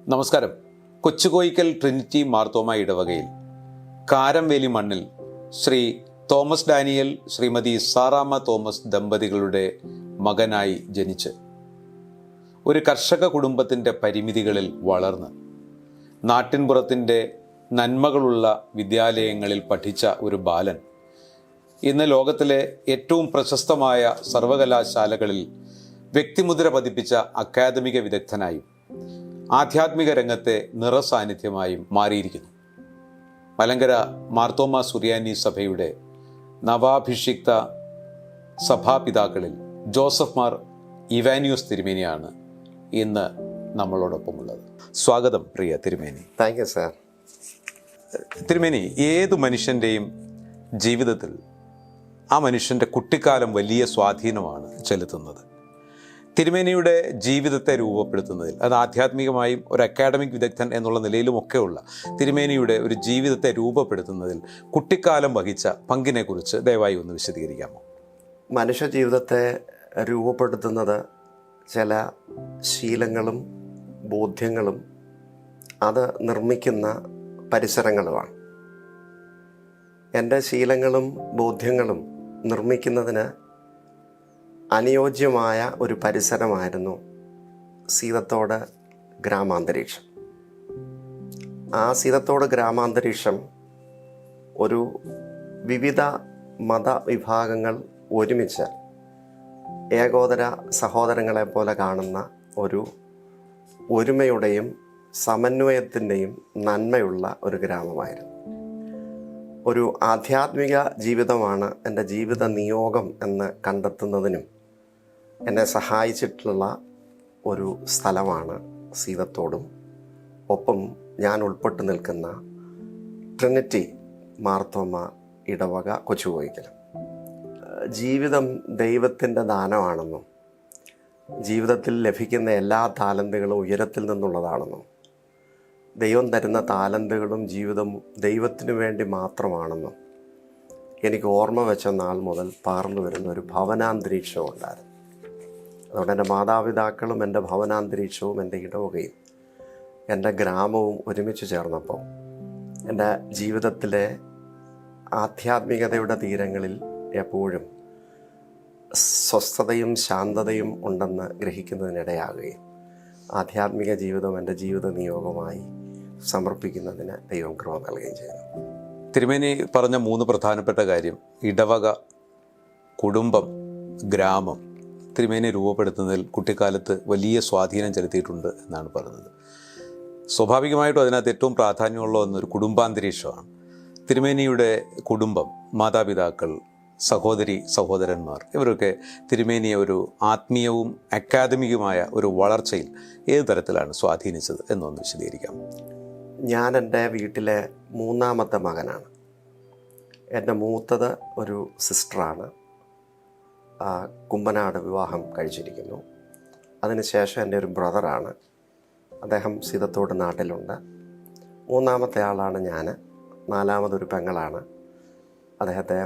നമസ്കാരം. കൊച്ചുകോയിക്കൽ ട്രിനിറ്റി മാർത്തോമ ഇടവകയിൽ കാരംവേലി മണ്ണിൽ Shri Thomas Daniel, Shrimati Saramma Thomas ദമ്പതികളുടെ മകനായി ജനിച്ച് ഒരു കർഷക കുടുംബത്തിൻ്റെ പരിമിതികളിൽ വളർന്ന് നാട്ടിൻപുറത്തിൻ്റെ നന്മകളുള്ള വിദ്യാലയങ്ങളിൽ പഠിച്ച ഒരു ബാലൻ ഇന്ന് ലോകത്തിലെ ഏറ്റവും പ്രശസ്തമായ സർവകലാശാലകളിൽ വ്യക്തിമുദ്ര പതിപ്പിച്ച അക്കാദമിക വിദഗ്ധനായും ആധ്യാത്മിക രംഗത്തെ നിറസാന്നിധ്യമായും മാറിയിരിക്കുന്നു. മലങ്കര മാർത്തോമ സുറിയാനി സഭയുടെ നവാഭിഷിക്ത സഭാപിതാക്കളിൽ ജോസഫ് മാർ ഇവാനിയോസ് തിരുമേനിയാണ് ഇന്ന് നമ്മളോടൊപ്പമുള്ളത്. സ്വാഗതം പ്രിയ തിരുമേനി. Thank you sir. തിരുമേനി, ഏതു മനുഷ്യൻ്റെയും ജീവിതത്തിൽ ആ മനുഷ്യൻ്റെ കുട്ടിക്കാലം വലിയ സ്വാധീനമാണ് ചെലുത്തുന്നത്. തിരുമേനിയുടെ ജീവിതത്തെ രൂപപ്പെടുത്തുന്നതിൽ, അത് ആധ്യാത്മികമായും ഒരു അക്കാഡമിക് വിദഗ്ധൻ എന്നുള്ള നിലയിലുമൊക്കെയുള്ള തിരുമേനിയുടെ ഒരു ജീവിതത്തെ രൂപപ്പെടുത്തുന്നതിൽ കുട്ടിക്കാലം വഹിച്ച പങ്കിനെക്കുറിച്ച് ദയവായി ഒന്ന് വിശദീകരിക്കാമോ? മനുഷ്യ ജീവിതത്തെ രൂപപ്പെടുത്തുന്നത് ചില ശീലങ്ങളും ബോധ്യങ്ങളും അത് നിർമ്മിക്കുന്ന പരിസരങ്ങളുമാണ്. എൻ്റെ ശീലങ്ങളും ബോധ്യങ്ങളും നിർമ്മിക്കുന്നതിന് അനുയോജ്യമായ ഒരു പരിസരമായിരുന്നു സീതത്തോട് ഗ്രാമാന്തരീക്ഷം. ആ സീതത്തോട് ഗ്രാമാന്തരീക്ഷം ഒരു വിവിധ മതവിഭാഗങ്ങൾ ഒരുമിച്ച് ഏകോദര സഹോദരങ്ങളെ പോലെ കാണുന്ന ഒരു ഒരുമയുടെയും സമന്വയത്തിൻ്റെയും നന്മയുള്ള ഒരു ഗ്രാമമായിരുന്നു. ഒരു ആധ്യാത്മിക ജീവിതമാണ് എൻ്റെ ജീവിത നിയോഗം എന്ന് കണ്ടെത്തുന്നതിനും എന്നെ സഹായിച്ചിട്ടുള്ള ഒരു സ്ഥലമാണ് സീതത്തോടും ഒപ്പം ഞാൻ ഉൾപ്പെട്ടു നിൽക്കുന്ന ട്രിനിറ്റി മാർത്തോമ ഇടവക കൊച്ചുകോയിക്കലും. ജീവിതം ദൈവത്തിൻ്റെ ദാനമാണെന്നും ജീവിതത്തിൽ ലഭിക്കുന്ന എല്ലാ താലന്തുകളും ഉയരത്തിൽ നിന്നുള്ളതാണെന്നും ദൈവം തരുന്ന താലന്തുകളും ജീവിതവും ദൈവത്തിനു വേണ്ടി മാത്രമാണെന്നും എനിക്ക് ഓർമ്മ വെച്ച നാൾ മുതൽ പകർന്നു വരുന്ന ഒരു ഭവനാന്തരീക്ഷവും ഉണ്ടായിരുന്നു. അതുകൊണ്ട് എൻ്റെ മാതാപിതാക്കളും എൻ്റെ ഭവനാന്തരീക്ഷവും എൻ്റെ ഇടവകയും എൻ്റെ ഗ്രാമവും ഒരുമിച്ച് ചേർന്നപ്പോൾ എൻ്റെ ജീവിതത്തിലെ ആധ്യാത്മികതയുടെ തീരങ്ങളിൽ എപ്പോഴും സ്വസ്ഥതയും ശാന്തതയും ഉണ്ടെന്ന് ഗ്രഹിക്കുന്നതിനിടയാകുകയും ആധ്യാത്മിക ജീവിതം എൻ്റെ ജീവിത നിയോഗമായി സമർപ്പിക്കുന്നതിന് ദൈവം കൃപ നൽകുകയും ചെയ്യുന്നു. തിരുമേനി പറഞ്ഞ 3 പ്രധാനപ്പെട്ട കാര്യം, ഇടവക, കുടുംബം, ഗ്രാമം, തിരുമേനി രൂപപ്പെടുത്തുന്നതിൽ കുട്ടിക്കാലത്ത് വലിയ സ്വാധീനം ചെലുത്തിയിട്ടുണ്ട് എന്നാണ് പറഞ്ഞത്. സ്വാഭാവികമായിട്ടും അതിനകത്ത് ഏറ്റവും പ്രാധാന്യമുള്ള ഒന്നൊരു കുടുംബാന്തരീക്ഷമാണ്. തിരുമേനിയുടെ കുടുംബം, മാതാപിതാക്കൾ, സഹോദരി സഹോദരന്മാർ, ഇവരൊക്കെ തിരുമേനിയെ ഒരു ആത്മീയവും അക്കാദമികവുമായ ഒരു വളർച്ചയിൽ ഏത് തരത്തിലാണ് സ്വാധീനിച്ചത് എന്നൊന്ന് വിശദീകരിക്കാം. ഞാൻ എൻ്റെ വീട്ടിലെ 3ാമത്തെ മകനാണ്. എൻ്റെ മൂത്തത് ഒരു സിസ്റ്ററാണ്. കുമ്പനാട് വിവാഹം കഴിച്ചിരിക്കുന്നു. അതിനുശേഷം എൻ്റെ ഒരു ബ്രദറാണ്, അദ്ദേഹം സീതത്തോട് നാട്ടിലുണ്ട്. 3ാമത്തെ ആളാണ് ഞാൻ. 4ാമതൊരു പെങ്ങളാണ്, അദ്ദേഹത്തെ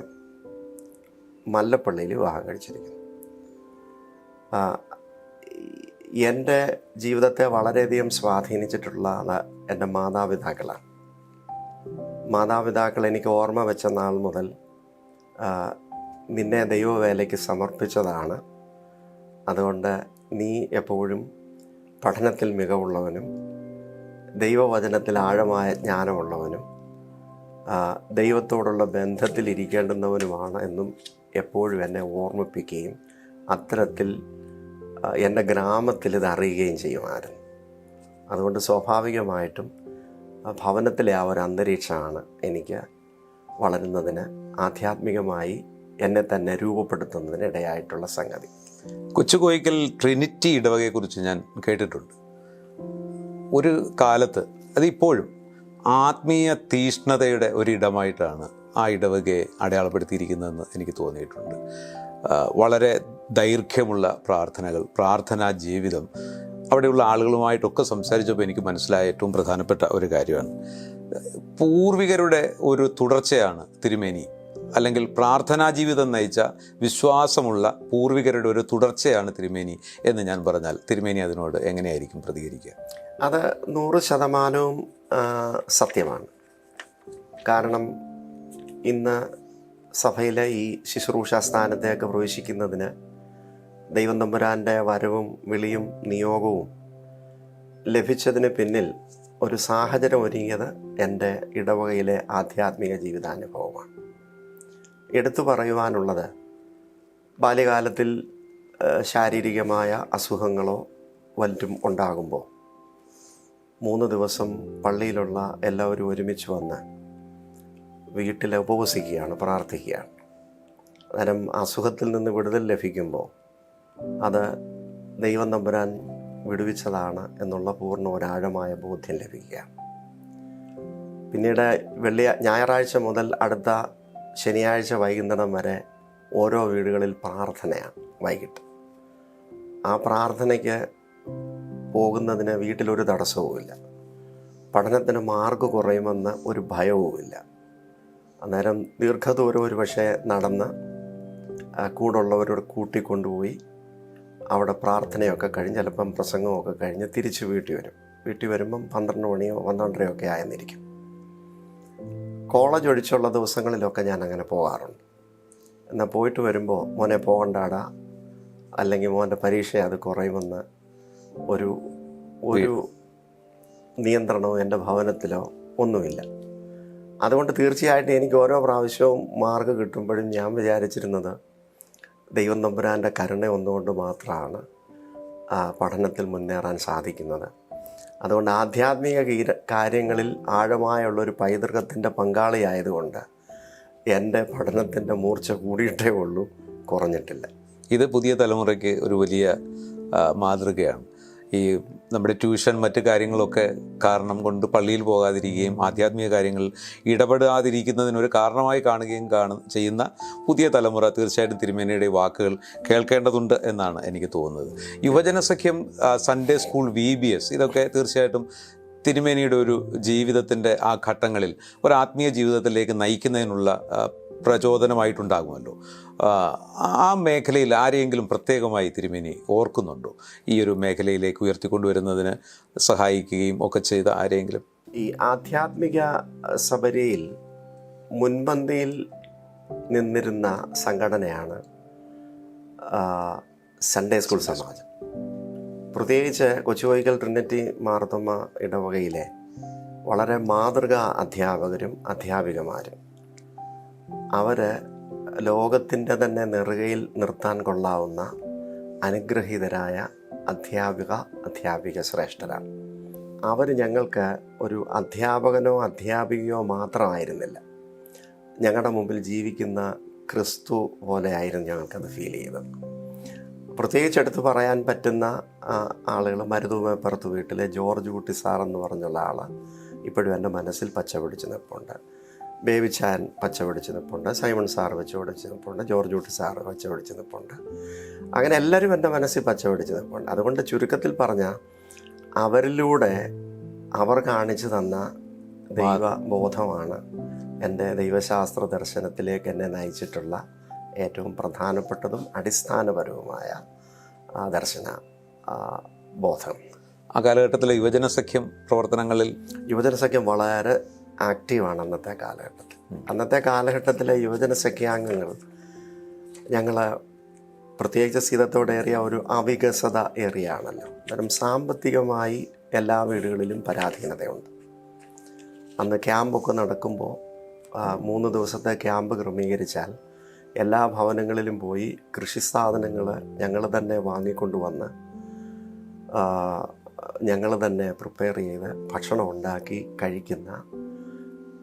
മല്ലപ്പള്ളിയിൽ വിവാഹം കഴിച്ചിരിക്കുന്നു. എൻ്റെ ജീവിതത്തെ വളരെയധികം സ്വാധീനിച്ചിട്ടുള്ള എൻ്റെ മാതാപിതാക്കളാണ്. മാതാപിതാക്കൾ എനിക്ക് ഓർമ്മ വെച്ച നാൾ മുതൽ നിന്നെ ദൈവവേലയ്ക്ക് സമർപ്പിച്ചതാണ്, അതുകൊണ്ട് നീ എപ്പോഴും പഠനത്തിൽ മികവുള്ളവനും ദൈവവചനത്തിൽ ആഴമായ ജ്ഞാനമുള്ളവനും ദൈവത്തോടുള്ള ബന്ധത്തിൽ ഇരിക്കേണ്ടുന്നവനുമാണ് എന്നും എപ്പോഴും എന്നെ ഓർമ്മിപ്പിക്കുകയും അത്തരത്തിൽ എൻ്റെ ഗ്രാമത്തിൽ ഇത് അറിയുകയും ചെയ്യുമായിരുന്നു. അതുകൊണ്ട് സ്വാഭാവികമായിട്ടും ഭവനത്തിലെ ആ ഒരു അന്തരീക്ഷമാണ് എനിക്ക് വളരുന്നതിന് ആധ്യാത്മികമായി എന്നെ തന്നെ രൂപപ്പെടുത്തുന്നതിന് ഇടയായിട്ടുള്ള സംഗതി. കൊച്ചുകോയിക്കൽ ട്രിനിറ്റി ഇടവകയെക്കുറിച്ച് ഞാൻ കേട്ടിട്ടുണ്ട്. ഒരു കാലത്ത്, അതിപ്പോഴും ആത്മീയ തീഷ്ണതയുടെ ഒരിടമായിട്ടാണ് ആ ഇടവകയെ അടയാളപ്പെടുത്തിയിരിക്കുന്നതെന്ന് എനിക്ക് തോന്നിയിട്ടുണ്ട്. വളരെ ദൈർഘ്യമുള്ള പ്രാർത്ഥനകൾ, പ്രാർത്ഥനാ ജീവിതം, അവിടെയുള്ള ആളുകളുമായിട്ടൊക്കെ സംസാരിച്ചപ്പോൾ എനിക്ക് മനസ്സിലായ ഏറ്റവും പ്രധാനപ്പെട്ട ഒരു കാര്യമാണ്, പൂർവികരുടെ ഒരു തുടർച്ചയാണ് തിരുമേനി, അല്ലെങ്കിൽ പ്രാർത്ഥനാ ജീവിതം നയിച്ച വിശ്വാസമുള്ള പൂർവികരുടെ ഒരു തുടർച്ചയാണ് തിരുമേനി എന്ന് ഞാൻ പറഞ്ഞാൽ തിരുമേനി അതിനോട് എങ്ങനെയായിരിക്കും പ്രതികരിക്കുക? അത് 100% സത്യമാണ്. കാരണം ഇന്ന് സഭയിലെ ഈ ശുശ്രൂഷ സ്ഥാനത്തേക്ക് പ്രവേശിക്കുന്നതിന് ദൈവം തമ്പുരാൻ്റെ വരവും വിളിയും നിയോഗവും ലഭിച്ചതിന് പിന്നിൽ ഒരു സാഹചര്യം ഒരുങ്ങിയത് എൻ്റെ ഇടവകയിലെ ആധ്യാത്മിക ജീവിതാനുഭവമാണ്. എടുത്തു പറയുവാനുള്ളത്, ബാല്യകാലത്തിൽ ശാരീരികമായ അസുഖങ്ങളോ വല്ലതും ഉണ്ടാകുമ്പോൾ 3 ദിവസം പള്ളിയിലുള്ള എല്ലാവരും ഒരുമിച്ച് വന്ന് വീട്ടിൽ ഉപവസിക്കുകയാണ്, പ്രാർത്ഥിക്കുകയാണ്. അന്നേരം അസുഖത്തിൽ നിന്ന് വിടുതൽ ലഭിക്കുമ്പോൾ അത് ദൈവം തമ്പുരാൻ വിടുവിച്ചതാണ് എന്നുള്ള പൂർണ്ണ ഒരാഴമായ ബോധ്യം ലഭിക്കുക. പിന്നീട് ഞായറാഴ്ച മുതൽ അടുത്ത ശനിയാഴ്ച വൈകുന്നേരം വരെ ഓരോ വീടുകളിൽ പ്രാർത്ഥനയാണ് വൈകിട്ട്. ആ പ്രാർത്ഥനയ്ക്ക് പോകുന്നതിന് വീട്ടിലൊരു തടസ്സവുമില്ല. പഠനത്തിന് മാർക്ക് കുറയുമെന്ന് ഒരു ഭയവുമില്ല. അന്നേരം ദീർഘദൂരം ഒരു പക്ഷേ നടന്ന് കൂടുള്ളവരോട് കൂട്ടിക്കൊണ്ടുപോയി അവിടെ പ്രാർത്ഥനയൊക്കെ കഴിഞ്ഞ് ചിലപ്പം പ്രസംഗമൊക്കെ കഴിഞ്ഞ് തിരിച്ച് വീട്ടിൽ വരുമ്പം 12 മണിയോ 12:30 ഒക്കെ ആയെന്നിരിക്കും. കോളേജ് ഒഴിച്ചുള്ള ദിവസങ്ങളിലൊക്കെ ഞാൻ അങ്ങനെ പോകാറുണ്ട്. എന്നാൽ പോയിട്ട് വരുമ്പോൾ മോനെ പോകണ്ടാടാ, അല്ലെങ്കിൽ മോൻ്റെ പരീക്ഷ അത് കുറയുമെന്ന് ഒരു നിയന്ത്രണമോ എൻ്റെ ഭവനത്തിലോ ഒന്നുമില്ല. അതുകൊണ്ട് തീർച്ചയായിട്ടും എനിക്ക് ഓരോ പ്രാവശ്യവും മാർക്ക് കിട്ടുമ്പോഴും ഞാൻ വിചാരിച്ചിരുന്നത് ദൈവം തമ്പുരാൻ്റെ കരുണ ഒന്നുകൊണ്ട് മാത്രമാണ് പഠനത്തിൽ മുന്നേറാൻ സാധിക്കുന്നത്. അതുകൊണ്ട് ആധ്യാത്മിക കാര്യങ്ങളിൽ ആഴമായുള്ളൊരു പൈതൃകത്തിൻ്റെ പങ്കാളിയായതുകൊണ്ട് എൻ്റെ പഠനത്തിൻ്റെ മൂർച്ച കൂടിയിട്ടേ ഉള്ളൂ, കുറഞ്ഞിട്ടില്ല. ഇത് പുതിയ തലമുറയ്ക്ക് ഒരു വലിയ മാതൃകയാണ്. ഈ നമ്മുടെ ട്യൂഷൻ മറ്റ് കാര്യങ്ങളൊക്കെ കാരണം കൊണ്ട് പള്ളിയിൽ പോകാതിരിക്കുകയും ആധ്യാത്മിക കാര്യങ്ങളിൽ ഇടപെടാതിരിക്കുന്നതിനൊരു കാരണമായി കാണുകയും ചെയ്യുന്ന പുതിയ തലമുറ തീർച്ചയായിട്ടും തിരുമേനിയുടെ വാക്കുകൾ കേൾക്കേണ്ടതുണ്ട് എന്നാണ് എനിക്ക് തോന്നുന്നത്. യുവജനസഖ്യം, സൺഡേ സ്കൂൾ, VBS ഇതൊക്കെ തീർച്ചയായിട്ടും തിരുമേനിയുടെ ഒരു ജീവിതത്തിൻ്റെ ആ ഘട്ടങ്ങളിൽ ഒരു ആത്മീയ ജീവിതത്തിലേക്ക് നയിക്കുന്നതിനുള്ള പ്രചോദനമായിട്ടുണ്ടാകുമല്ലോ. ആ മേഖലയിൽ ആരെയെങ്കിലും പ്രത്യേകമായി തിരുമേനി ഓർക്കുന്നുണ്ടോ? ഈ ഒരു മേഖലയിലേക്ക് ഉയർത്തിക്കൊണ്ടുവരുന്നതിന് സഹായിക്കുകയും ഒക്കെ ചെയ്ത ആരെയെങ്കിലും? ഈ ആധ്യാത്മിക സബരിയിൽ മുൻപന്തിയിൽ നിന്നിരുന്ന സംഘടനയാണ് സൺഡേ സ്കൂൾ സമാജം. പ്രത്യേകിച്ച് കൊച്ചുകോയിക്കൽ ട്രിനിറ്റി മാർത്തോമ ഇടവകയിലെ വളരെ മാതൃകാ അധ്യാപകരും അധ്യാപികമാരും അവർ ലോകത്തിൻ്റെ തന്നെ നെറുകയിൽ നിർത്താൻ കൊള്ളാവുന്ന അനുഗ്രഹീതരായ അധ്യാപിക ശ്രേഷ്ഠരാണ്. അവർ ഞങ്ങൾക്ക് ഒരു അധ്യാപകനോ അധ്യാപികയോ മാത്രമായിരുന്നില്ല, ഞങ്ങളുടെ മുമ്പിൽ ജീവിക്കുന്ന ക്രിസ്തു പോലെയായിരുന്നു ഞങ്ങൾക്കത് ഫീൽ ചെയ്തത്. പ്രത്യേകിച്ച് എടുത്ത് പറയാൻ പറ്റുന്ന ആളുകൾ മരുതൂമേപ്പുറത്ത് വീട്ടിലെ ജോർജ് കുട്ടി സാർ എന്ന് പറഞ്ഞുള്ള ആൾ ഇപ്പോഴും എൻ്റെ മനസ്സിൽ പച്ചപിടിച്ച് നിൽപ്പുണ്ട്. ബേബിച്ചാൻ പച്ചപിടിച്ച് നിൽപ്പുണ്ട്, സൈമൺ സാർ പച്ചപിടിച്ച് നിൽപ്പുണ്ട്, ജോർജ് കുട്ടി സാറ് പച്ചപിടിച്ച് നിൽപ്പുണ്ട്. അങ്ങനെ എല്ലാവരും എൻ്റെ മനസ്സിൽ പച്ചപിടിച്ച് നിൽപ്പുണ്ട്. അതുകൊണ്ട് ചുരുക്കത്തിൽ പറഞ്ഞാൽ അവരിലൂടെ അവർ കാണിച്ചു തന്ന ദൈവബോധമാണ് എൻ്റെ ദൈവശാസ്ത്ര ദർശനത്തിലേക്ക് എന്നെ നയിച്ചിട്ടുള്ള ഏറ്റവും പ്രധാനപ്പെട്ടതും അടിസ്ഥാനപരവുമായ ദർശന ബോധം. ആ കാലഘട്ടത്തിലെ യുവജനസഖ്യം പ്രവർത്തനങ്ങളിൽ യുവജനസഖ്യം വളരെ ആക്റ്റീവാണ് അന്നത്തെ കാലഘട്ടത്തിലെ യുവജനസഖ്യാംഗങ്ങൾ ഞങ്ങൾ പ്രത്യേകിച്ച് സ്ഥിരത്തോടേറിയ ഒരു അവികസത ഏറിയാണല്ലോ. അന്നേരം സാമ്പത്തികമായി എല്ലാ വീടുകളിലും പരാധീനതയുണ്ട്. അന്ന് ക്യാമ്പൊക്കെ നടക്കുമ്പോൾ 3 ദിവസത്തെ ക്യാമ്പ് ക്രമീകരിച്ചാൽ എല്ലാ ഭവനങ്ങളിലും പോയി കൃഷി സാധനങ്ങൾ ഞങ്ങൾ തന്നെ വാങ്ങിക്കൊണ്ടുവന്ന് ഞങ്ങൾ തന്നെ പ്രിപ്പയർ ചെയ്ത് ഭക്ഷണം ഉണ്ടാക്കി കഴിക്കുന്ന,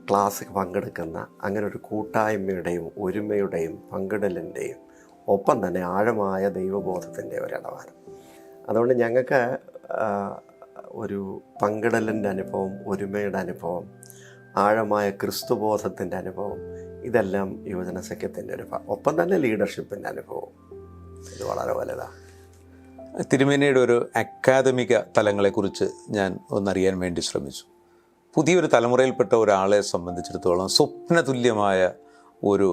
ക്ലാസ്സിൽ പങ്കെടുക്കുന്ന, അങ്ങനെ ഒരു കൂട്ടായ്മയുടെയും ഒരുമയുടെയും പങ്കിടലിൻ്റെയും ഒപ്പം തന്നെ ആഴമായ ദൈവബോധത്തിൻ്റെ ഒരിടവാണ്. അതുകൊണ്ട് ഞങ്ങൾക്ക് ഒരു പങ്കിടലിൻ്റെ അനുഭവം, ഒരുമയുടെ അനുഭവം, ആഴമായ ക്രിസ്തുബോധത്തിൻ്റെ അനുഭവം, ഇതെല്ലാം യുവജനസഖ്യത്തിൻ്റെ ഒരു ഒപ്പം തന്നെ ലീഡർഷിപ്പിൻ്റെ അനുഭവം. ഇത് വളരെ വലുതാണ്. തിരുമേനിയുടെ ഒരു അക്കാദമിക തലങ്ങളെക്കുറിച്ച് ഞാൻ ഒന്നറിയാൻ വേണ്ടി ശ്രമിച്ചു. പുതിയൊരു തലമുറയിൽപ്പെട്ട ഒരാളെ സംബന്ധിച്ചിടത്തോളം സ്വപ്നതുല്യമായ ഒരു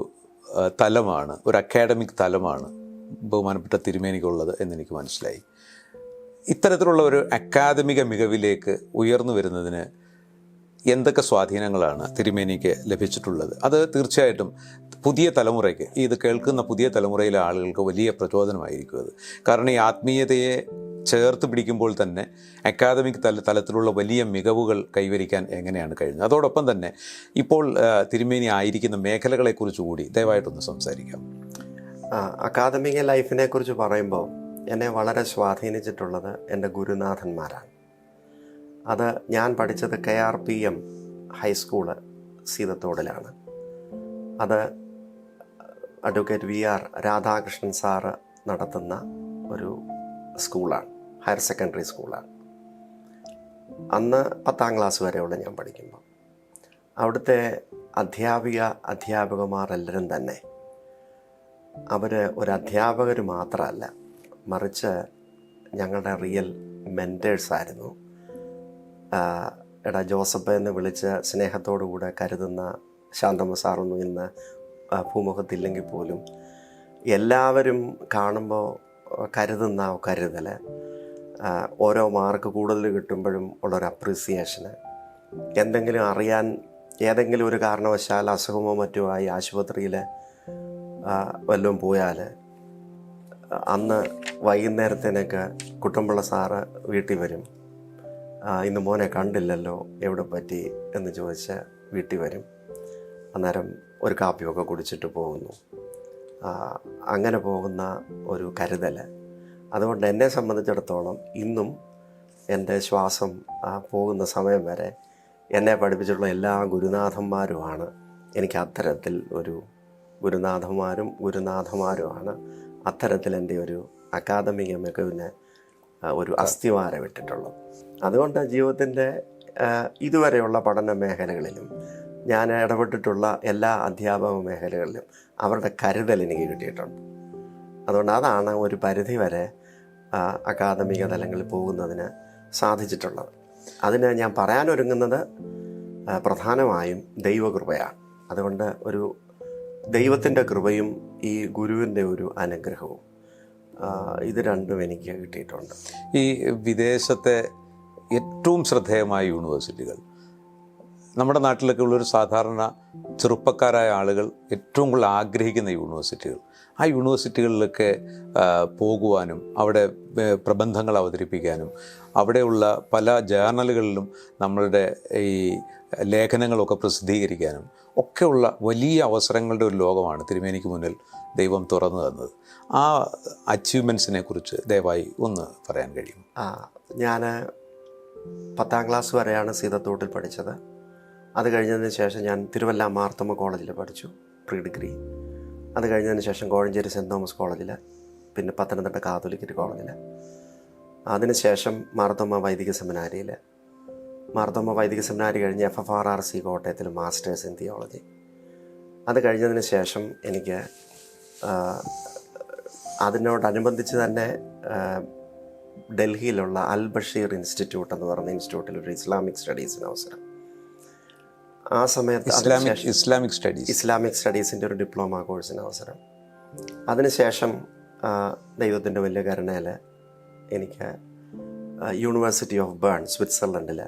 തലമാണ്, ഒരു അക്കാഡമിക് തലമാണ് ബഹുമാനപ്പെട്ട തിരുമേനിക്കുള്ളത് എന്നെനിക്ക് മനസ്സിലായി. ഇത്തരത്തിലുള്ള ഒരു അക്കാദമിക മികവിലേക്ക് ഉയർന്നു വരുന്നതിന് എന്തൊക്കെ സ്വാധീനങ്ങളാണ് തിരുമേനിക്ക് ലഭിച്ചിട്ടുള്ളത്? അത് തീർച്ചയായിട്ടും പുതിയ തലമുറയ്ക്ക്, ഇത് കേൾക്കുന്ന പുതിയ തലമുറയിലെ ആളുകൾക്ക് വലിയ പ്രചോദനമായിരിക്കും അത്. കാരണം ഈ ആത്മീയതയെ ചേർത്ത് പിടിക്കുമ്പോൾ തന്നെ അക്കാദമിക് തലത്തിലുള്ള വലിയ മികവുകൾ കൈവരിക്കാൻ എങ്ങനെയാണ് കഴിഞ്ഞത്? അതോടൊപ്പം തന്നെ ഇപ്പോൾ തിരുമേനി ആയിരിക്കുന്ന മേഖലകളെക്കുറിച്ച് കൂടി ദയവായിട്ടൊന്ന് സംസാരിക്കാം. അക്കാദമിക ലൈഫിനെ കുറിച്ച് പറയുമ്പോൾ എന്നെ വളരെ സ്വാധീനിച്ചിട്ടുള്ളത് എൻ്റെ ഗുരുനാഥന്മാരാണ്. അത് ഞാൻ പഠിച്ചത് KRPM ഹൈസ്കൂള് സീതത്തോടിലാണ്. അത് അഡ്വക്കേറ്റ് VR രാധാകൃഷ്ണൻ സാറ് നടത്തുന്ന ഒരു സ്കൂളാണ്, ഹയർ സെക്കൻഡറി സ്കൂളാണ്. അന്ന് 10ാം ക്ലാസ് വരെയുള്ള ഞാൻ പഠിക്കുമ്പോൾ അവിടുത്തെ അധ്യാപകമാരെല്ലാവരും തന്നെ അവർ ഒരു അധ്യാപകർ മാത്രമല്ല, മറിച്ച് ഞങ്ങളുടെ റിയൽ മെൻറ്റേഴ്സായിരുന്നു. എടാ ജോസഫ് എന്ന് വിളിച്ച് സ്നേഹത്തോടുകൂടെ കരുതുന്ന ശാന്തമ്മ സാറൊന്നും ഇന്ന് ഭൂമുഖത്തില്ലെങ്കിൽ പോലും എല്ലാവരും കാണുമ്പോൾ കരുതുന്ന കരുതൽ, ഓരോ മാർക്ക് കൂടുതൽ കിട്ടുമ്പോഴും ഉള്ളൊരു അപ്രീസിയേഷന്, എന്തെങ്കിലും അറിയാൻ ഏതെങ്കിലും ഒരു കാരണവശാൽ അസുഖമോ മറ്റോ ആയി ആശുപത്രിയിൽ വല്ലതും പോയാൽ അന്ന് വൈകുന്നേരത്തേനൊക്കെ കുട്ടമ്പിള്ള സാറ് വീട്ടിൽ വരും. ഇന്ന് മോനെ കണ്ടില്ലല്ലോ, എവിടെ പറ്റി എന്ന് ചോദിച്ച് വീട്ടിൽ വരും. അന്നേരം ഒരു കാപ്പിയൊക്കെ കുടിച്ചിട്ട് പോകുന്നു. അങ്ങനെ പോകുന്ന ഒരു കരുതൽ, അതുകൊണ്ട് എന്നെ സംബന്ധിച്ചിടത്തോളം ഇന്നും എൻ്റെ ശ്വാസം പോകുന്ന സമയം വരെ എന്നെ പഠിപ്പിച്ചിട്ടുള്ള എല്ലാ ഗുരുനാഥന്മാരുമാണ് എനിക്ക് അത്തരത്തിൽ ഒരു ഗുരുനാഥന്മാരുമാണ് അത്തരത്തിൽ എൻ്റെ ഒരു അക്കാദമിക മികവിന് ഒരു അസ്ഥിവാരം ഇട്ടിട്ടുള്ളത്. അതുകൊണ്ട് ജീവിതത്തിൻ്റെ ഇതുവരെയുള്ള പഠന മേഖലകളിലും ഞാൻ ഇടപെട്ടിട്ടുള്ള എല്ലാ അധ്യാപക മേഖലകളിലും അവരുടെ കരുതൽ എനിക്ക് കിട്ടിയിട്ടുണ്ട്. അതുകൊണ്ട് അതാണ് ഒരു പരിധി വരെ അക്കാദമിക തലങ്ങളിൽ പോകുന്നതിന് സാധിച്ചിട്ടുള്ളത്. അതിന് ഞാൻ പറയാനൊരുങ്ങുന്നത് പ്രധാനമായും ദൈവകൃപയാണ്. അതുകൊണ്ട് ഒരു ദൈവത്തിൻ്റെ കൃപയും ഈ ഗുരുവിൻ്റെ ഒരു അനുഗ്രഹവും, ഇത് രണ്ടും എനിക്ക് കിട്ടിയിട്ടുണ്ട്. ഈ വിദേശത്തെ ഏറ്റവും ശ്രദ്ധേയമായ യൂണിവേഴ്സിറ്റികൾ, നമ്മുടെ നാട്ടിലൊക്കെ ഉള്ളൊരു സാധാരണ ചെറുപ്പക്കാരായ ആളുകൾ ഏറ്റവും കൂടുതൽ ആഗ്രഹിക്കുന്ന യൂണിവേഴ്സിറ്റികൾ, ആ യൂണിവേഴ്സിറ്റികളിലൊക്കെ പോകുവാനും അവിടെ പ്രബന്ധങ്ങൾ അവതരിപ്പിക്കാനും അവിടെയുള്ള പല ജേർണലുകളിലും നമ്മളുടെ ഈ ലേഖനങ്ങളൊക്കെ പ്രസിദ്ധീകരിക്കാനും ഒക്കെയുള്ള വലിയ അവസരങ്ങളുടെ ഒരു ലോകമാണ് തിരുമേനിക്ക് മുന്നിൽ ദൈവം തുറന്നു തന്നത്. ആ അച്ചീവ്മെൻറ്റ്സിനെ കുറിച്ച് ദയവായി ഒന്ന് പറയാൻ കഴിയും? ഞാൻ 10ാം ക്ലാസ് വരെയാണ് സീതത്തോട്ടിൽ പഠിച്ചത്. അത് കഴിഞ്ഞതിന് ശേഷം ഞാൻ തിരുവല്ല മാർത്തോമ കോളേജിൽ പഠിച്ചു, പ്രീ ഡിഗ്രി. അത് കഴിഞ്ഞതിന് ശേഷം കോഴഞ്ചേരി സെൻറ്റ് തോമസ് കോളേജിൽ, പിന്നെ പത്തനംതിട്ട കാത്തോലിക്കറ്റ് കോളേജിൽ, അതിനുശേഷം മാർത്തോമ വൈദിക സെമിനാരിയിൽ, മാർത്തോമ വൈദിക സെമിനാരി കഴിഞ്ഞ് FFRRC കോട്ടയത്തിൽ മാസ്റ്റേഴ്സ് ഇൻ തിയോളജി. അത് കഴിഞ്ഞതിന് ശേഷം എനിക്ക് അതിനോടനുബന്ധിച്ച് തന്നെ ഡൽഹിയിലുള്ള അൽ ബഷീർ ഇൻസ്റ്റിറ്റ്യൂട്ട് എന്ന് പറയുന്ന ഇൻസ്റ്റിറ്റ്യൂട്ടിൽ ഒരു ഇസ്ലാമിക് സ്റ്റഡീസിന് അവസരം. ആ സമയത്ത് ഇസ്ലാമിക് സ്റ്റഡീസിൻ്റെ ഒരു ഡിപ്ലോമ കോഴ്സിന് അവസരം. അതിനുശേഷം ദൈവത്തിൻ്റെ വലിയ കരുണയിൽ എനിക്ക് യൂണിവേഴ്സിറ്റി ഓഫ് ബേൺ സ്വിറ്റ്സർലൻഡിൽ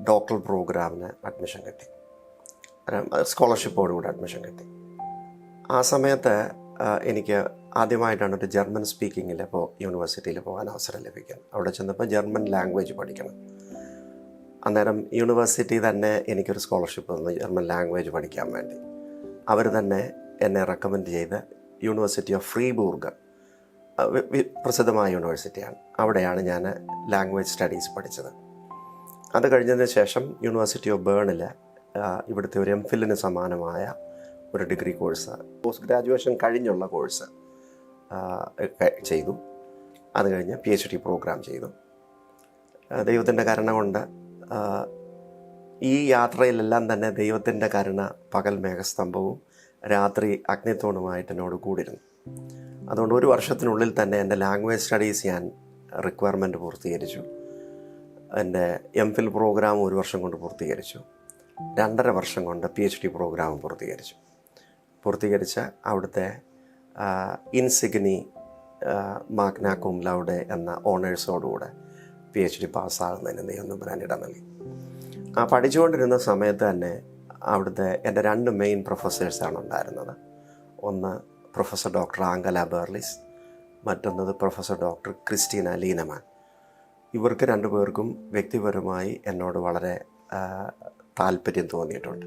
ഡോക്ടറൽ പ്രോഗ്രാമിന് അഡ്മിഷൻ കിട്ടി, സ്കോളർഷിപ്പോടുകൂടി അഡ്മിഷൻ കിട്ടി. ആ സമയത്ത് എനിക്ക് ആദ്യമായിട്ടാണ് ഒരു ജർമ്മൻ സ്പീക്കിങ്ങിൽ യൂണിവേഴ്സിറ്റിയിൽ പോകാൻ അവസരം ലഭിക്കുന്നത്. അവിടെ ചെന്നപ്പോൾ ജർമ്മൻ ലാംഗ്വേജ് പഠിക്കണം. അന്നേരം യൂണിവേഴ്സിറ്റി തന്നെ എനിക്കൊരു സ്കോളർഷിപ്പ് തന്നു ജർമ്മൻ ലാംഗ്വേജ് പഠിക്കാൻ വേണ്ടി. അവർ തന്നെ എന്നെ റെക്കമെൻഡ് ചെയ്ത് യൂണിവേഴ്സിറ്റി ഓഫ് ഫ്രീബൂർഗ്, പ്രസിദ്ധമായ യൂണിവേഴ്സിറ്റിയാണ്, അവിടെയാണ് ഞാൻ ലാംഗ്വേജ് സ്റ്റഡീസ് പഠിച്ചത്. അത് കഴിഞ്ഞതിന് ശേഷം യൂണിവേഴ്സിറ്റി ഓഫ് ബേണിൽ ഇവിടുത്തെ ഒരു MPhilന് സമാനമായ ഒരു ഡിഗ്രി കോഴ്സ്, പോസ്റ്റ് ഗ്രാജുവേഷൻ കഴിഞ്ഞുള്ള കോഴ്സ് ചെയ്തു. അത് കഴിഞ്ഞ് PhD പ്രോഗ്രാം ചെയ്തു. ദൈവത്തിൻ്റെ കരുണ കൊണ്ട് ഈ യാത്രയിലെല്ലാം തന്നെ ദൈവത്തിൻ്റെ കരുണ പകൽ മേഘസ്തംഭവും രാത്രി അഗ്നിത്തോണുമായിട്ട് എന്നോട് കൂടിയിരുന്നു. അതുകൊണ്ട് ഒരു വർഷത്തിനുള്ളിൽ തന്നെ എൻ്റെ ലാംഗ്വേജ് സ്റ്റഡീസ് ഞാൻ റിക്വയർമെൻറ്റ് പൂർത്തീകരിച്ചു. എൻ്റെ MPhil പ്രോഗ്രാം 1 വർഷം കൊണ്ട് പൂർത്തീകരിച്ചു. 2.5 വർഷം കൊണ്ട് PhD പ്രോഗ്രാം പൂർത്തീകരിച്ച് അവിടുത്തെ ഇൻസിഗ്നി മാഗ്ന cum laude എന്ന ഓണേഴ്സോടുകൂടെ PhD പാസ്സാകുന്നതിന് ദൈവം ബ്രാൻഡിട നൽകി. ആ പഠിച്ചുകൊണ്ടിരുന്ന സമയത്ത് തന്നെ അവിടുത്തെ എൻ്റെ 2 മെയിൻ പ്രൊഫസേഴ്സാണ് ഉണ്ടായിരുന്നത്. ഒന്ന് പ്രൊഫസർ ഡോക്ടർ ആംഗല ബെർലിസ്, മറ്റൊന്നത് പ്രൊഫസർ ഡോക്ടർ ക്രിസ്റ്റീന ലീനമാൻ. ഇവർക്ക് 2 പേർക്കും വ്യക്തിപരമായി എന്നോട് വളരെ താല്പര്യം തോന്നിയിട്ടുണ്ട്.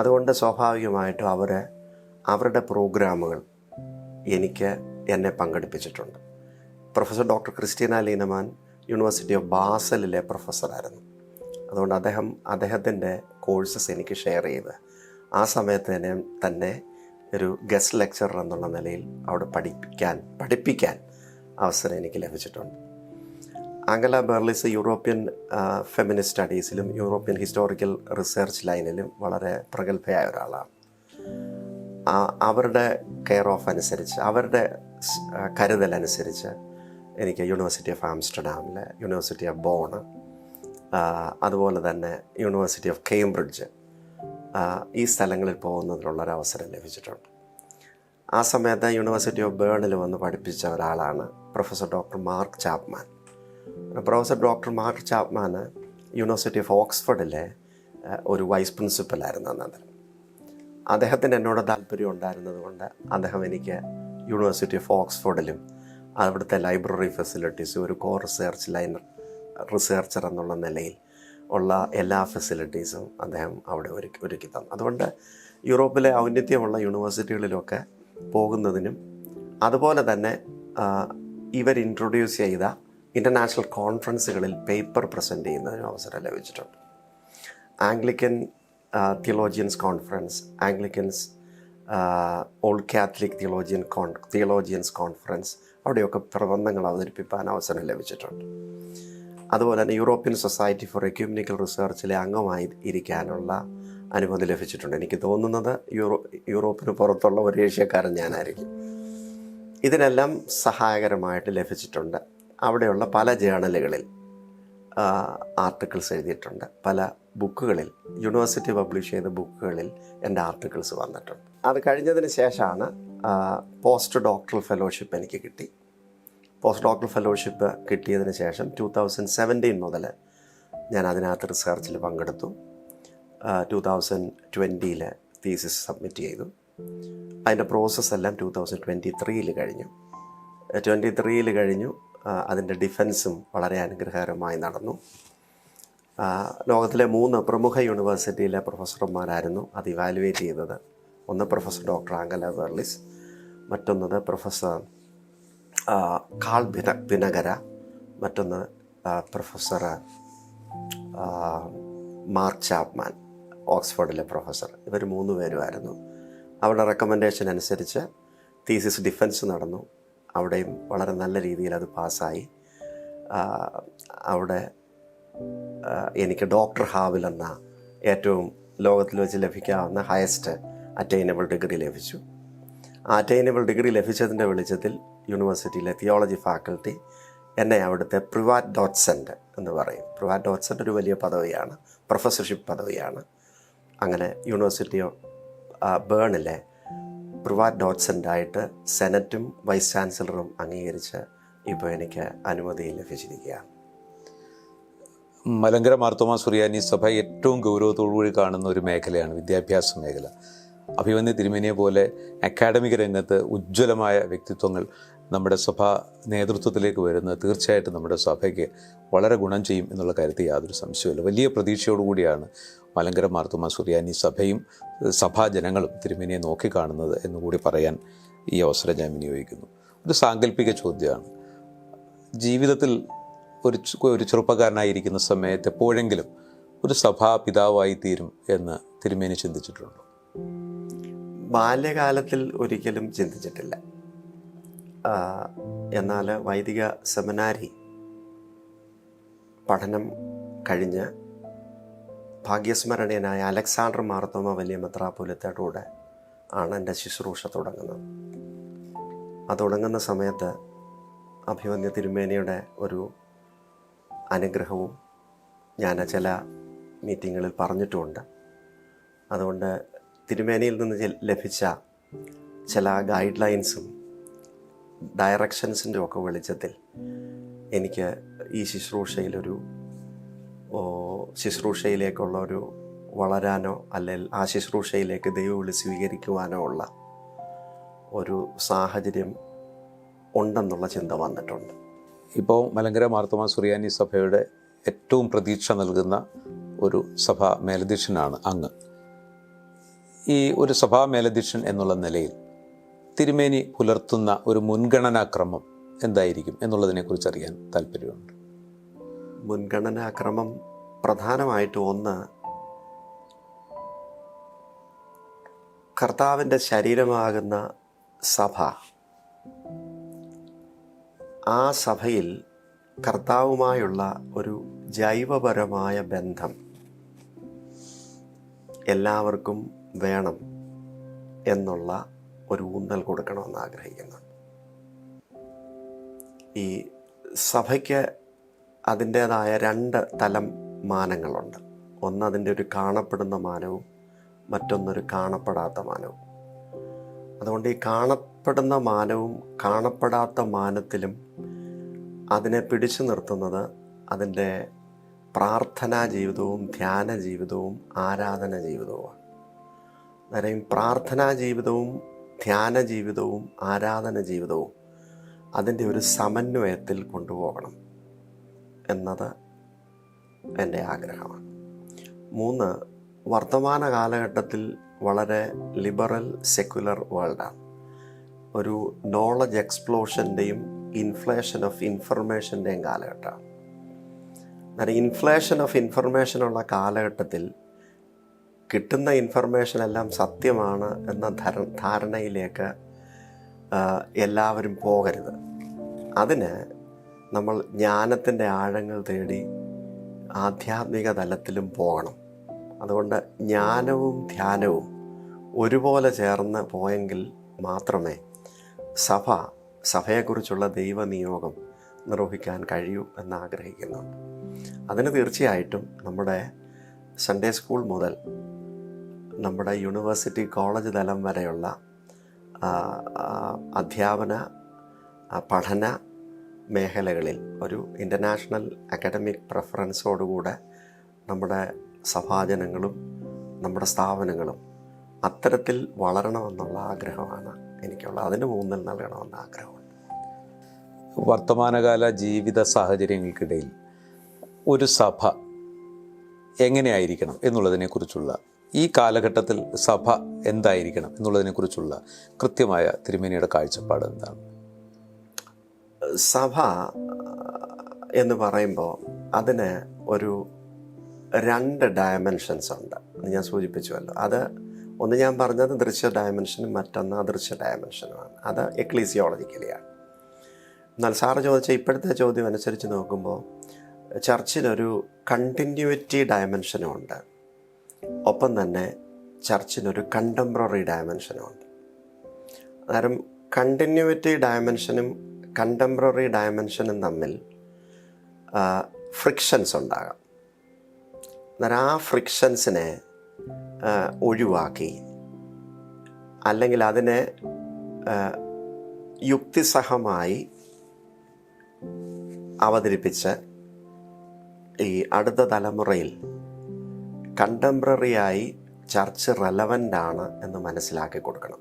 അതുകൊണ്ട് സ്വാഭാവികമായിട്ടും അവരുടെ പ്രോഗ്രാമുകൾ എന്നെ പങ്കെടുപ്പിച്ചിട്ടുണ്ട്. Professor doctor Christina Lienemann university of ബാസലിലെ പ്രൊഫസറായിരുന്നു. അതുകൊണ്ട് അദ്ദേഹത്തിൻ്റെ കോഴ്സസ് എനിക്ക് ഷെയർ ചെയ്ത് ആ സമയത്ത് തന്നെ ഒരു ഗസ്റ്റ് ലെക്ചറർ എന്നുള്ള നിലയിൽ അവിടെ പഠിപ്പിക്കാൻ അവസരം എനിക്ക് ലഭിച്ചിട്ടുണ്ട്. ആംഗല ബെർലിസ് യൂറോപ്യൻ ഫെമിനിസ്റ്റ് സ്റ്റഡീസിലും യൂറോപ്യൻ ഹിസ്റ്റോറിക്കൽ റിസർച്ച് ലൈനിലും വളരെ പ്രഗത്ഭയായ ഒരാളാണ്. അവരുടെ കെയർ ഓഫ് അനുസരിച്ച്, അവരുടെ കരുതലനുസരിച്ച് എനിക്ക് യൂണിവേഴ്സിറ്റി ഓഫ് ആംസ്റ്റർഡാമിലെ, യൂണിവേഴ്സിറ്റി ഓഫ് ബോൺ, അതുപോലെ തന്നെ യൂണിവേഴ്സിറ്റി ഓഫ് കേംബ്രിഡ്ജ്, ഈ സ്ഥലങ്ങളിൽ പോകുന്നതിനുള്ളൊരവസരം ലഭിച്ചിട്ടുണ്ട്. ആ സമയത്ത് യൂണിവേഴ്സിറ്റി ഓഫ് ബേണിൽ വന്ന് പഠിപ്പിച്ച ഒരാളാണ് professor doctor Mark Chapman. Professor doctor Mark Chapman university of ഓക്സ്ഫോർഡിലെ ഒരു വൈസ് പ്രിൻസിപ്പലായിരുന്നു അന്നേരം. അദ്ദേഹത്തിന് എന്നോട് താല്പര്യം ഉണ്ടായിരുന്നത് കൊണ്ട് അദ്ദേഹം എനിക്ക് യൂണിവേഴ്സിറ്റി ഓഫ് ഓക്സ്ഫോർഡിലും അവിടുത്തെ ലൈബ്രറി ഫെസിലിറ്റീസും ഒരു കോ റിസർച്ചർ എന്നുള്ള നിലയിൽ ഉള്ള എല്ലാ ഫെസിലിറ്റീസും അദ്ദേഹം അവിടെ ഒരുക്കി തന്നു. അതുകൊണ്ട് യൂറോപ്പിലെ ഔന്നത്യമുള്ള യൂണിവേഴ്സിറ്റികളിലൊക്കെ പോകുന്നതിനും അതുപോലെ തന്നെ ഇവർ ഇൻട്രൊഡ്യൂസ് ചെയ്ത ഇൻ്റർനാഷണൽ കോൺഫറൻസുകളിൽ പേപ്പർ പ്രസൻറ്റ് ചെയ്യുന്നതിനും അവസരം ലഭിച്ചിട്ടുണ്ട്. Anglican theologians conference, Anglicans Old Catholic theologians conference, അവിടെയൊക്കെ പ്രബന്ധങ്ങൾ അവതരിപ്പിക്കാൻ അവസരം ലഭിച്ചിട്ടുണ്ട്. അതുപോലെ തന്നെ യൂറോപ്യൻ സൊസൈറ്റി ഫോർ എക്യൂമെനിക്കൽ റിസർച്ചിലെ അംഗമായി ഇരിക്കാനുള്ള അനുമതി ലഭിച്ചിട്ടുണ്ട്. എനിക്ക് തോന്നുന്നത് യൂറോപ്പിന് പുറത്തുള്ള ഒരു ഏഷ്യക്കാരൻ ഞാനായിരിക്കും. ഇതിനെല്ലാം സഹായകരമായിട്ട് ലഭിച്ചിട്ടുണ്ട്. അവിടെയുള്ള പല ജേണലുകളിൽ ആർട്ടിക്കിൾസ് എഴുതിയിട്ടുണ്ട്. പല ബുക്കുകളിൽ, യൂണിവേഴ്സിറ്റി പബ്ലിഷ് ചെയ്ത ബുക്കുകളിൽ എൻ്റെ ആർട്ടിക്കിൾസ് വന്നിട്ടുണ്ട്. അത് കഴിഞ്ഞതിന് ശേഷമാണ് പോസ്റ്റ് ഡോക്ടറൽ ഫെലോഷിപ്പ് എനിക്ക് കിട്ടി. പോസ്റ്റ് ഡോക്ടറൽ ഫെലോഷിപ്പ് കിട്ടിയതിന് ശേഷം 2017 മുതൽ ഞാൻ അതിനകത്ത് റിസർച്ചിൽ പങ്കെടുത്തു. 2020 തീസിസ് സബ്മിറ്റ് ചെയ്തു. അതിൻ്റെ പ്രോസസ്സെല്ലാം 2023 കഴിഞ്ഞു. 23 കഴിഞ്ഞു. അതിൻ്റെ ഡിഫൻസും വളരെ അനുഗ്രഹകരമായി നടന്നു. ലോകത്തിലെ 3 പ്രമുഖ യൂണിവേഴ്സിറ്റിയിലെ പ്രൊഫസർമാരായിരുന്നു അത് ഇവാലുവേറ്റ് ചെയ്തത്. ഒന്ന് പ്രൊഫസർ ഡോക്ടർ ആംഗല ബെർലിസ്, മറ്റൊന്നത് പ്രൊഫസർ കാൾ പിനകര, മറ്റൊന്ന് പ്രൊഫസർ മാർക്ക് ചാപ്മാൻ, ഓക്സ്ഫോർഡിലെ പ്രൊഫസർ. ഇവർ 3 പേരുമായിരുന്നു. അവരുടെ റെക്കമെൻഡേഷൻ അനുസരിച്ച് തീസിസ് ഡിഫൻസ് നടന്നു. അവിടെയും വളരെ നല്ല രീതിയിൽ അത് പാസ്സായി. അവിടെ എനിക്ക് ഡോക്ടർ ഹാവിൽ എന്ന ഏറ്റവും ലോകത്തിൽ വെച്ച് ലഭിക്കാവുന്ന ഹയസ്റ്റ് അറ്റൈനബിൾ ഡിഗ്രി ലഭിച്ചു. ആ അറ്റൈനബിൾ ഡിഗ്രി ലഭിച്ചതിൻ്റെ വെളിച്ചത്തിൽ യൂണിവേഴ്സിറ്റിയിലെ തിയോളജി ഫാക്കൽറ്റി എന്നെ അവിടുത്തെ പ്രിവാറ്റ് ഡോട്ട്സെൻ്റ് എന്ന് പറയും. പ്രിവാറ്റ് ഡോട്ട്സെൻ്റ് ഒരു വലിയ പദവിയാണ്, പ്രൊഫസർഷിപ്പ് പദവിയാണ്. അങ്ങനെ യൂണിവേഴ്സിറ്റി ഓഫ് ബേണിലെ പ്രിവാറ്റ് ഡോട്ട്സെൻ്റായിട്ട് സെനറ്റും വൈസ് ചാൻസലറും അംഗീകരിച്ച് ഇപ്പോൾ എനിക്ക് അനുമതി ലഭിച്ചിരിക്കുകയാണ്. മലങ്കര മാർത്തോമാ സുറിയാനി സഭ ഏറ്റവും ഗൗരവത്തോടുകൂടി കാണുന്ന ഒരു മേഖലയാണ് വിദ്യാഭ്യാസ മേഖല. അഭിമന്യ തിരുമേനിയെ പോലെ അക്കാഡമിക് രംഗത്ത് ഉജ്ജ്വലമായ വ്യക്തിത്വങ്ങൾ നമ്മുടെ സഭ നേതൃത്വത്തിലേക്ക് വരുന്നത് തീർച്ചയായിട്ടും നമ്മുടെ സഭയ്ക്ക് വളരെ ഗുണം ചെയ്യും എന്നുള്ള കാര്യത്തിൽ യാതൊരു സംശയമില്ല. വലിയ പ്രതീക്ഷയോടുകൂടിയാണ് മലങ്കര മാർത്തോമാ സുറിയാനി സഭയും സഭാജനങ്ങളും തിരുമേനിയെ നോക്കിക്കാണുന്നത് എന്നുകൂടി പറയാൻ ഈ അവസരം ഞാൻ വിനിയോഗിക്കുന്നു. ഒരു സാങ്കല്പിക ചോദ്യമാണ്. ജീവിതത്തിൽ ഒരു ചെറുപ്പക്കാരനായിരിക്കുന്ന സമയത്ത് എപ്പോഴെങ്കിലും ഒരു സഭാ പിതാവായി തീരും എന്ന് തിരുമേനി ചിന്തിച്ചിട്ടുണ്ടോ? ബാല്യകാലത്തിൽ ഒരിക്കലും ചിന്തിച്ചിട്ടില്ല. എന്നാൽ വൈദിക സെമിനാരി പഠനം കഴിഞ്ഞ് ഭാഗ്യസ്മരണീയനായ അലക്സാണ്ടർ മാർത്തോമ വലിയ മെത്രാപ്പൊലീത്തയുടെ ആണ് എൻ്റെ ശുശ്രൂഷ തുടങ്ങുന്നത്. അത് തുടങ്ങുന്ന സമയത്ത് അഭിമന്യ തിരുമേനിയുടെ ഒരു അനുഗ്രഹവും ഞാൻ ചില മീറ്റിങ്ങുകളിൽ പറഞ്ഞിട്ടുമുണ്ട്. അതുകൊണ്ട് തിരുമേനിയിൽ നിന്ന് ലഭിച്ച ചില ഗൈഡ് ലൈൻസും ഡയറക്ഷൻസിൻ്റെ ഒക്കെ വെളിച്ചത്തിൽ എനിക്ക് ഈ ശുശ്രൂഷയിലേക്കുള്ള ഒരു വളരാനോ അല്ലെങ്കിൽ ആ ശുശ്രൂഷയിലേക്ക് ദൈവവിളി സ്വീകരിക്കുവാനോ ഉള്ള ഒരു സാഹചര്യം ഉണ്ടെന്നുള്ള ചിന്ത വന്നിട്ടുണ്ട്. ഇപ്പോൾ മലങ്കര മാർത്തോമാ സുറിയാനി സഭയുടെ ഏറ്റവും പ്രതീക്ഷ നൽകുന്ന ഒരു സഭാ മേലധ്യക്ഷനാണ് അങ്ങ്. ഈ ഒരു സഭാ മേലധ്യക്ഷൻ എന്നുള്ള നിലയിൽ തിരുമേനി പുലർത്തുന്ന ഒരു മുൻഗണനാക്രമം എന്തായിരിക്കും എന്നുള്ളതിനെക്കുറിച്ച് അറിയാൻ താല്പര്യമുണ്ട്. മുൻഗണനാക്രമം പ്രധാനമായിട്ടും ഒന്ന്, കർത്താവിൻ്റെ ശരീരമാകുന്ന സഭ, ആ സഭയിൽ കർത്താവുമായുള്ള ഒരു ജൈവപരമായ ബന്ധം എല്ലാവർക്കും വേണം എന്നുള്ള ഒരു ഊന്നൽ കൊടുക്കണമെന്ന് ആഗ്രഹിക്കുന്നു. ഈ സഭയ്ക്ക് അതിൻ്റേതായ 2 തലം മാനങ്ങളുണ്ട്. ഒന്ന് അതിൻ്റെ ഒരു കാണപ്പെടുന്ന മാനവും മറ്റൊന്നൊരു കാണപ്പെടാത്ത മാനവും. അതുകൊണ്ട് ഈ കാണപ്പെടുന്ന മാനവും കാണപ്പെടാത്ത മാനത്തിലും അതിനെ പിടിച്ചു നിർത്തുന്നത് അതിൻ്റെ പ്രാർത്ഥനാ ജീവിതവും ധ്യാന ജീവിതവും ആരാധന ജീവിതവുമാണ്. അന്നേരം പ്രാർത്ഥനാ ജീവിതവും ധ്യാന ജീവിതവും ആരാധന ജീവിതവും അതിൻ്റെ ഒരു സമന്വയത്തിൽ കൊണ്ടുപോകണം എന്നത് എൻ്റെ ആഗ്രഹമാണ്. 3, വർത്തമാന കാലഘട്ടത്തിൽ വളരെ ലിബറൽ സെക്യുലർ വേൾഡാണ്. ഒരു നോളജ് എക്സ്പ്ലോഷൻ്റെയും ഇൻഫ്ലേഷൻ ഓഫ് ഇൻഫർമേഷൻ്റെയും കാലഘട്ടമാണ്. അന്നേരം ഇൻഫ്ലേഷൻ ഓഫ് ഇൻഫർമേഷനുള്ള കാലഘട്ടത്തിൽ കിട്ടുന്ന ഇൻഫർമേഷനെല്ലാം സത്യമാണ് എന്ന ധാരണയിലേക്ക് എല്ലാവരും പോകരുത്. അതിന് നമ്മൾ ജ്ഞാനത്തിൻ്റെ ആഴങ്ങൾ തേടി ആധ്യാത്മിക തലത്തിലും പോകണം. അതുകൊണ്ട് ജ്ഞാനവും ധ്യാനവും ഒരുപോലെ ചേർന്ന് പോയെങ്കിൽ മാത്രമേ സഭയെക്കുറിച്ചുള്ള ദൈവനിയോഗം നിർവഹിക്കാൻ കഴിയൂ എന്നാഗ്രഹിക്കുന്നുണ്ട്. അതിന് തീർച്ചയായിട്ടും നമ്മുടെ സൺഡേ സ്കൂൾ മുതൽ നമ്മുടെ യൂണിവേഴ്സിറ്റി കോളേജ് തലം വരെയുള്ള അധ്യാപന പഠന മേഖലകളിൽ ഒരു ഇൻ്റർനാഷണൽ അക്കാഡമിക് പ്രിഫറൻസോടുകൂടെ നമ്മുടെ സഭാജനങ്ങളും നമ്മുടെ സ്ഥാപനങ്ങളും അത്തരത്തിൽ വളരണമെന്നുള്ള ആഗ്രഹമാണ് എനിക്കുള്ളത്. അതിന് ഊന്നൽ നൽകണമെന്ന ആഗ്രഹമുണ്ട്. വർത്തമാനകാല ജീവിത സാഹചര്യങ്ങൾക്കിടയിൽ ഒരു സഭ എങ്ങനെയായിരിക്കണം എന്നുള്ളതിനെക്കുറിച്ചുള്ള, ഈ കാലഘട്ടത്തിൽ സഭ എന്തായിരിക്കണം എന്നുള്ളതിനെക്കുറിച്ചുള്ള കൃത്യമായ തിരുമേനിയുടെ കാഴ്ചപ്പാട് എന്താണ്? സഭ എന്ന് പറയുമ്പോൾ അതിന് ഒരു 2 ഡയമെൻഷൻസ് ഉണ്ട്. ഞാൻ സൂചിപ്പിച്ചുവല്ലോ. അത് ഒന്ന് ഞാൻ പറഞ്ഞത് ദൃശ്യ ഡയമെൻഷനും മറ്റൊന്ന് അദൃശ്യ ഡയമെൻഷനുമാണ്. അത് എക്ലീസിയോളജിക്കലിയാണ്. എന്നാൽ സാറ് ചോദിച്ച ഇപ്പോഴത്തെ ചോദ്യം അനുസരിച്ച് നോക്കുമ്പോൾ ചർച്ചിനൊരു കണ്ടിന്യൂറ്റി ഡയമെൻഷനും ഉണ്ട്. ഒപ്പം തന്നെ ചർച്ചിനൊരു കണ്ടംപററി ഡയമെൻഷനും ഉണ്ട്. അന്നേരം കണ്ടിന്യൂറ്റി ഡയമെൻഷനും കണ്ടംപററി ഡയമെൻഷനും തമ്മിൽ ഫ്രിക്ഷൻസ് ഉണ്ടാകാം. അന്നേരം ആ ഫ്രിക്ഷൻസിനെ ഒഴിവാക്കി അല്ലെങ്കിൽ അതിനെ യുക്തിസഹമായി അവതരിപ്പിച്ച് ഈ അടുത്ത തലമുറയിൽ കണ്ടംപററിയായി ചർച്ച് റെലവൻ്റാണ് എന്ന് മനസ്സിലാക്കി കൊടുക്കണം.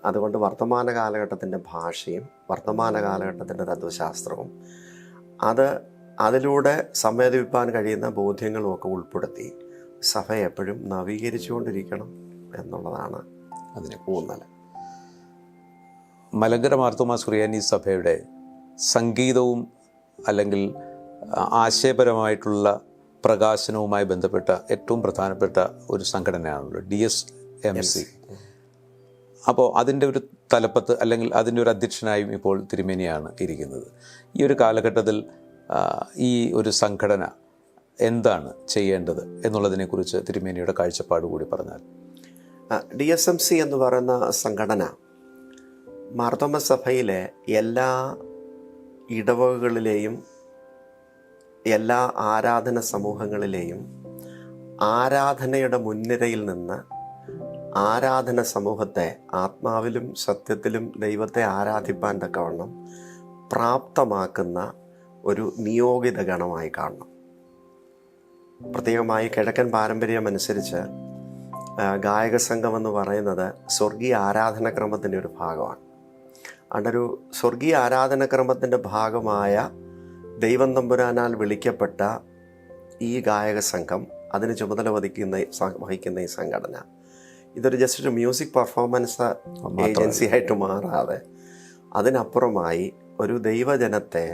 അതുകൊണ്ട് വർത്തമാന കാലഘട്ടത്തിൻ്റെ ഭാഷയും വർത്തമാന കാലഘട്ടത്തിൻ്റെ തത്വശാസ്ത്രവും അതിലൂടെ സംവേദിപ്പാൻ കഴിയുന്ന ബോധ്യങ്ങളും ഒക്കെ ഉൾപ്പെടുത്തി സഭ എപ്പോഴും നവീകരിച്ചുകൊണ്ടിരിക്കണം എന്നുള്ളതാണ് അതിന് ഊന്നൽ. മലങ്കര മാർത്തോമാ സുറിയാനി സഭയുടെ സംഗീതവും അല്ലെങ്കിൽ ആശയപരമായിട്ടുള്ള പ്രകാശനവുമായി ബന്ധപ്പെട്ട ഏറ്റവും പ്രധാനപ്പെട്ട ഒരു സംഘടനയാണല്ലോ DSMC. അപ്പോൾ അതിൻ്റെ ഒരു തലപ്പത്ത് അല്ലെങ്കിൽ അതിൻ്റെ ഒരു അധ്യക്ഷനായും ഇപ്പോൾ തിരുമേനിയാണ് ഇരിക്കുന്നത്. ഈ ഒരു കാലഘട്ടത്തിൽ ഈ ഒരു സംഘടന എന്താണ് ചെയ്യേണ്ടത് എന്നുള്ളതിനെക്കുറിച്ച് തിരുമേനിയുടെ കാഴ്ചപ്പാട് കൂടി പറഞ്ഞാൽ. DSMC എന്ന് പറയുന്ന സംഘടന മാർത്തോമ സഭയിലെ എല്ലാ ഇടവകകളിലെയും എല്ലാ ആരാധന സമൂഹങ്ങളിലെയും ആരാധനയുടെ മുൻനിരയിൽ നിന്ന് ആരാധന സമൂഹത്തെ ആത്മാവിലും സത്യത്തിലും ദൈവത്തെ ആരാധിപ്പാൻ തക്കവണ്ണം പ്രാപ്തമാക്കുന്ന ഒരു നിയോഗിത ഗണമായി കാണണം. പ്രത്യേകമായി കിഴക്കൻ പാരമ്പര്യം അനുസരിച്ച് ഗായക സംഘം എന്ന് പറയുന്നത് സ്വർഗീയ ആരാധനക്രമത്തിൻ്റെ ഒരു ഭാഗമാണ്. അതൊരു സ്വർഗീയ ആരാധനക്രമത്തിൻ്റെ ഭാഗമായ ദൈവം തമ്പുരാനാൽ വിളിക്കപ്പെട്ട ഈ ഗായക സംഘം, അതിന് ചുമതല വഹിക്കുന്ന ഈ സംഘടന, ഇതൊരു ജസ്റ്റ് ഒരു മ്യൂസിക് പെർഫോമൻസ് ഏജൻസി ആയിട്ട് മാറാതെ അതിനപ്പുറമായി ഒരു ദൈവജനത്തെ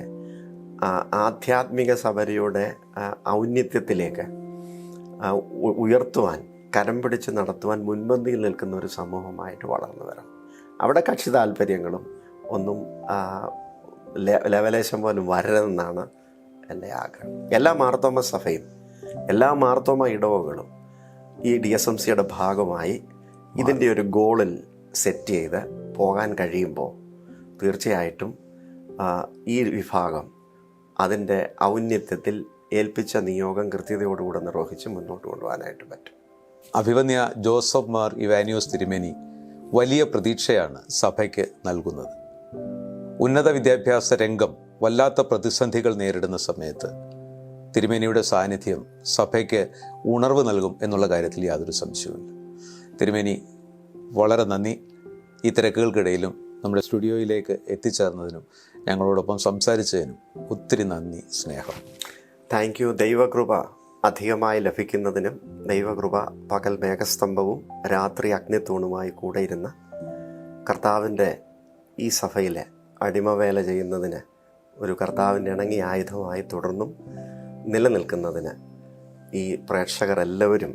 ആധ്യാത്മിക സബരിയുടെ ഔന്നത്യത്തിലേക്ക് ഉയർത്തുവാൻ, കരം പിടിച്ച് നടത്തുവാൻ മുൻപന്തിയിൽ നിൽക്കുന്ന ഒരു സമൂഹമായിട്ട് വളർന്നു വരണം. അവിടെ കക്ഷി താല്പര്യങ്ങളും ഒന്നും ലവലേശം പോലും വരരുതെന്നാണ് എൻ്റെ ആഗ്രഹം. എല്ലാ മാർത്തോമ സഭയും എല്ലാ മാർത്തോമ ഇടവകളും ഈ DSMCയുടെ ഭാഗമായി ഇതിൻ്റെ ഒരു ഗോളിൽ സെറ്റ് ചെയ്ത് പോകാൻ കഴിയുമ്പോൾ തീർച്ചയായിട്ടും ഈ വിഭാഗം അതിൻ്റെ ഔന്നത്യത്തിൽ ഏൽപ്പിച്ച നിയോഗം കൃത്യതയോടുകൂടെ നിർവഹിച്ച് മുന്നോട്ട് കൊണ്ടുപോകാനായിട്ട് പറ്റും. അഭിവന്യ ജോസഫ് മാർ ഇവാനിയോസ് തിരുമേനി വലിയ പ്രതീക്ഷയാണ് സഭയ്ക്ക് നൽകുന്നത്. ഉന്നത വിദ്യാഭ്യാസ രംഗം വല്ലാത്ത പ്രതിസന്ധികൾ നേരിടുന്ന സമയത്ത് തിരുമേനിയുടെ സാന്നിധ്യം സഭയ്ക്ക് ഉണർവ് നൽകും എന്നുള്ള കാര്യത്തിൽ യാതൊരു സംശയവുമില്ല. തിരുമേനി, വളരെ നന്ദി. ഈ തിരക്കുകൾക്കിടയിലും നമ്മുടെ സ്റ്റുഡിയോയിലേക്ക് എത്തിച്ചേർന്നതിനും ഞങ്ങളോടൊപ്പം സംസാരിച്ചതിനും ഒത്തിരി നന്ദി, സ്നേഹം. Thank you. ദൈവകൃപ അധികമായി ലഭിക്കുന്നതിനും ദൈവകൃപ പകൽ മേഘസ്തംഭവും രാത്രി അഗ്നിത്തൂണുമായി കൂടെ ഇരുന്ന കർത്താവിൻ്റെ ഈ സഭയിലെ അടിമവേല ചെയ്യുന്നതിന് ഒരു കർത്താവിൻ്റെ ഇണങ്ങിയ ആയുധമായി തുടർന്നും നിലനിൽക്കുന്നതിന് ഈ പ്രേക്ഷകരെല്ലാവരും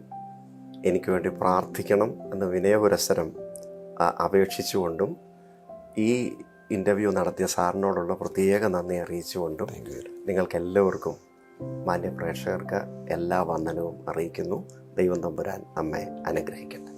എനിക്ക് വേണ്ടി പ്രാർത്ഥിക്കണം എന്ന് വിനയപുരസ്സരം അപേക്ഷിച്ചുകൊണ്ടും ഈ ഇൻ്റർവ്യൂ നടത്തിയ സാറിനോടുള്ള പ്രത്യേക നന്ദി അറിയിച്ചുകൊണ്ടും നിങ്ങൾക്കെല്ലാവർക്കും, മാന്യ പ്രേക്ഷകർക്ക് എല്ലാ വന്ദനവും അറിയിക്കുന്നു. ദൈവം തമ്പുരാൻ നമ്മെ അനുഗ്രഹിക്കട്ടെ.